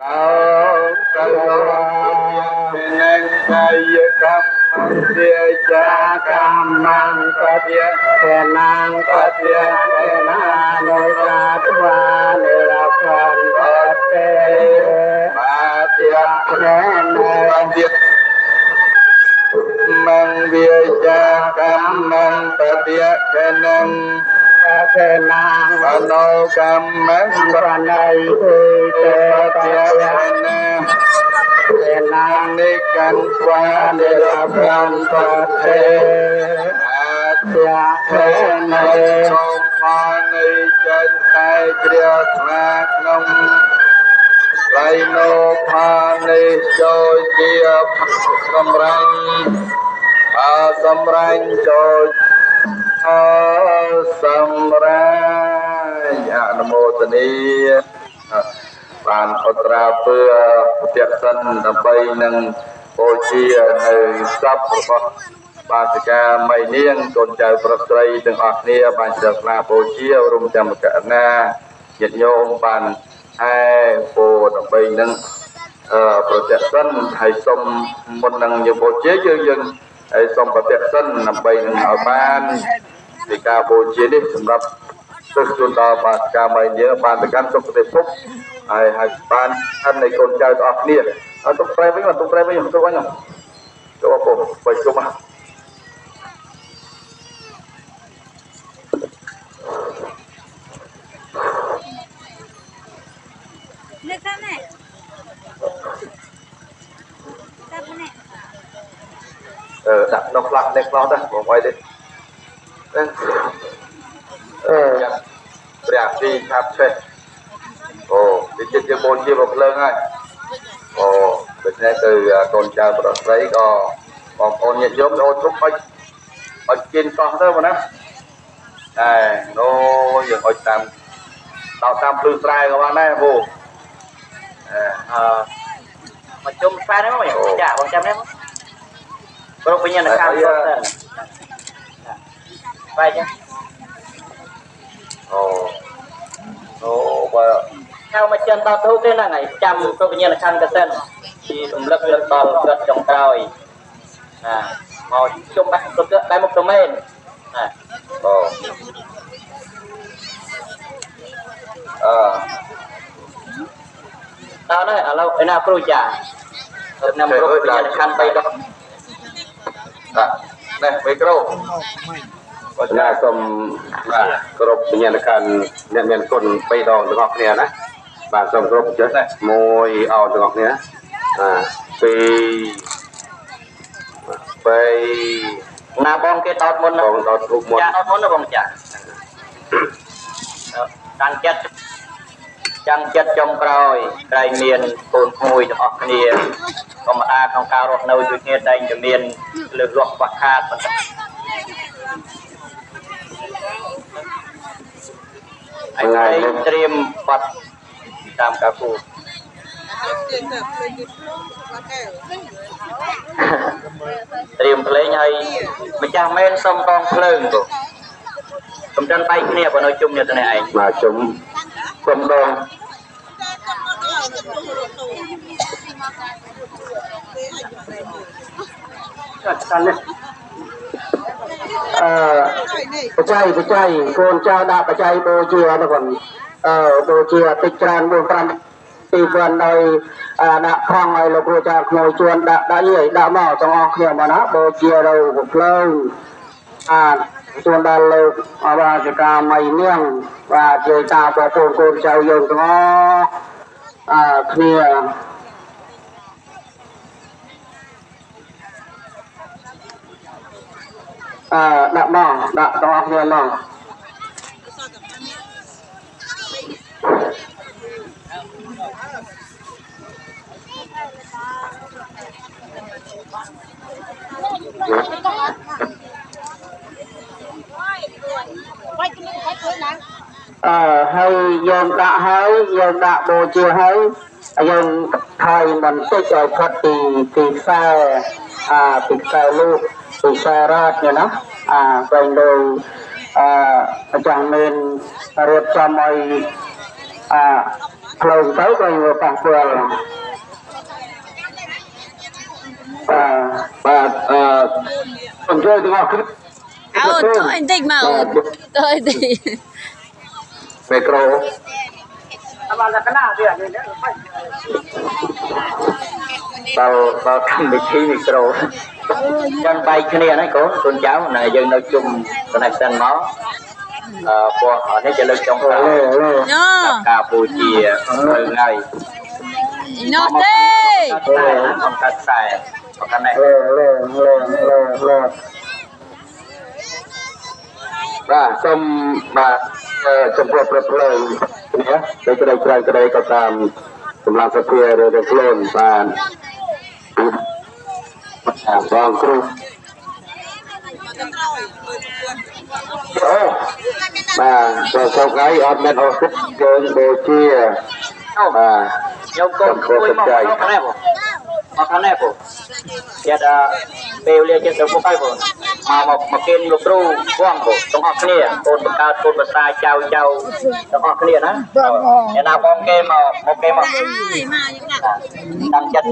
Mang bia cam mang bia kenang kenang ano cam mang panay kenang kenang nikan kwa nilapang pate atya kenang som panay chân tay kriya khnak nông lai no panay cho chia cầm răngសម្រាញ់ចូលសម្រាប់អនុមោទនីបានអត្រាពើប្រតិសិនដើម្បីនឹងបូជានៅសពរបស់បាសិកាមីនាងកូនចៅប្រុសស្រីទាំងអស់គ្នាបានជ្រះថ្លាបូជារួមទាំងមកណាញាតិញោមបានពោដើម្បីនឹងប្រតិសិនហើយសូមមុននឹងយើងបូជាយើងហើយសូមប្រតិសិនដើម្បីនឹងឲ្យបានពីការបូជានេះសម្រាប់ទុកជូនដល់បាសិកាមីនាងបានទៅកាន់សុគតិភពហើយបានអត់នៃកូនចៅទាំងអស់គ្នាទុកប្រែវិញទុកប្រែវិញទុកវិញចូលពុំបើជុំនេះតាមនេះដាក់នោះខ្លះនេះខ្លះដែរបងអីទេព្រះទីឆាប់ឆេះអូវាចិត្តជាបូនជាបំភ្លើងហើយអូដូច្នេះទៅកូនចៅប្រុសស្រីក៏បងប្អូនញាតិញោមអូទុកអុចกินកោះទៅបងណាតែណូយើងអុចតាមដល់តាមភ្លឺស្រែក៏បានដែរពូមកជុំខ្សែហ្នឹងបងចាបងចាំនេះព្រោះវិញ្ញាណកម្មទៅបាយចាអូបើចូលមកចិនដល់ធូបទេហ្នឹងហើយចាំព្រោះវិញ្ញាណកម្មទៅសិនពីរំលឹកដល់គាត់ចុងក្រោយមកជុំដាក់ទៅដៃមុខទៅមែនដល់ហើយឥឡូវឯណាគ្រូចាខ្ញុំគ្រប់វិញ្ញាណកម្ម3ដងនេះមីក្រូបើណាសូមគ្រប់វិញ្ញាណកម្មអ្នកមានគុណ3ដងទាំងអស់គ្នាណាបាទសូមគ្រប់ចេះណាមួយអោទាំងអស់គ្នា2ណាបងគេតតមុនបងតតរូបមុនចាតតមុនណាបងចាតាំងចិត្តចុងក្រោយក្រែងមានកូនក្មួយទាំងអស់គ្នាធម្មតាក្នុងការរស់នៅដូចគ្នាតែងតែមានលើកលាស់ខ្វះខាតបន្តិចថ្ងៃត្រៀមបាត់តាមការគូត្រៀមភ្លេងហើយម្ចាស់មែនសុំកងភ្លើងទៅកំចិនបែកគ្នាបើនៅជុំនេះទៅនេះឯងបាទជុំសុំដងបច្ច័យកូនចៅដាក់បច្ច័យបូជាណាបងបូជាតិចច្រើន4-5ទីវណ្ណដោយដាក់ខំឲ្យលោកគ្រូចាខ្មោចជួនដាក់ដាក់មកទាំងអស់គ្នាមកណាបូជាទៅភ្លើងជួនដល់លោកបាសិកាមីនាងបាទជាតាបងប្អូនកូនចៅយើងទាំងអស់គ្នាដាក់មកដាក់ទាំងអស់គ្នាមកហើយយើងដាក់ហើយយើងដាក់បូជាហើយយើងថយបន្តិចឲ្យផុតពីខ្សែពីខ្សែលោកពីខ្សែរ៉ាតណាវិញដោយម្ចាស់មានរៀបចំឲ្យ ផ្លូវទៅក៏ប៉ះពាល់បាទអញ្ជើញទាំងអស់គ្នាthôi tích mà thôi thì មីក្រូបើកម្មវិធីមីក្រូចាំបែកគ្នាណាកូនចៅណាយើងនៅជុំ connection មកព្រោះនេះជាលើកចុងក្រោយ nó ការពូជារឿងហើយ nó tê អង្គកាត់ខ្សែអង្គកាត់នេះបាទសូមបាទចំពោះប្រផ្លូវនេះដោយក្តីក្រែងក្តីក៏តាមសម្រាប់សភារឿងខ្លួនបានបងគ្រូអូបាទចូលថ្ងៃអត់មានអស់ទឹកយើងដូចជាបាទខ្ញុំកូនគួយមកខាងនេះមកខាងនេះបងទៀតពេលលាចិត្តទៅពុកហើយបងមកគេលោកគ្រូបងបងទាំងអស់គ្នាកូនបង្កើតកូនភាសាចៅទាំងអស់គ្នាណាអ្នកណាបងគេមកគេមកតាំងចិត្ត